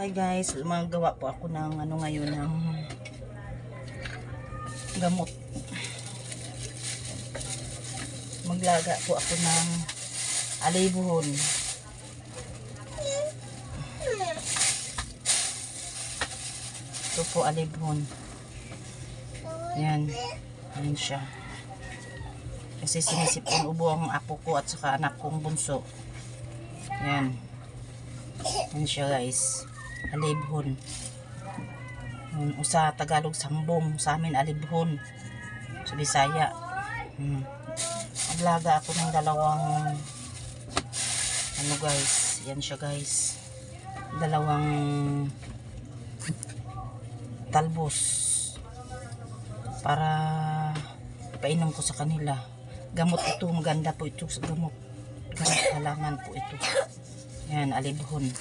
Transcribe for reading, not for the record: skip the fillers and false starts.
Hi guys, magawa po ako ng ngayon ng gamot. Maglaga po ako ng alibhon. Ito po alibhon. Yan. Yan siya. Kasi sinisip kong ubo ang apo ko at saka anak kong bunso. Yan. Yan siya guys. Alibhon. Sa Tagalog sambong, sa amin alibhon. Sa Bisaya. Maglaga ako ng dalawang guys. Yan siya guys. Dalawang talbos para painom ko sa kanila. Gamot ito, maganda po ito sa gamot. Gamot halangan po ito. Yan, alibhon.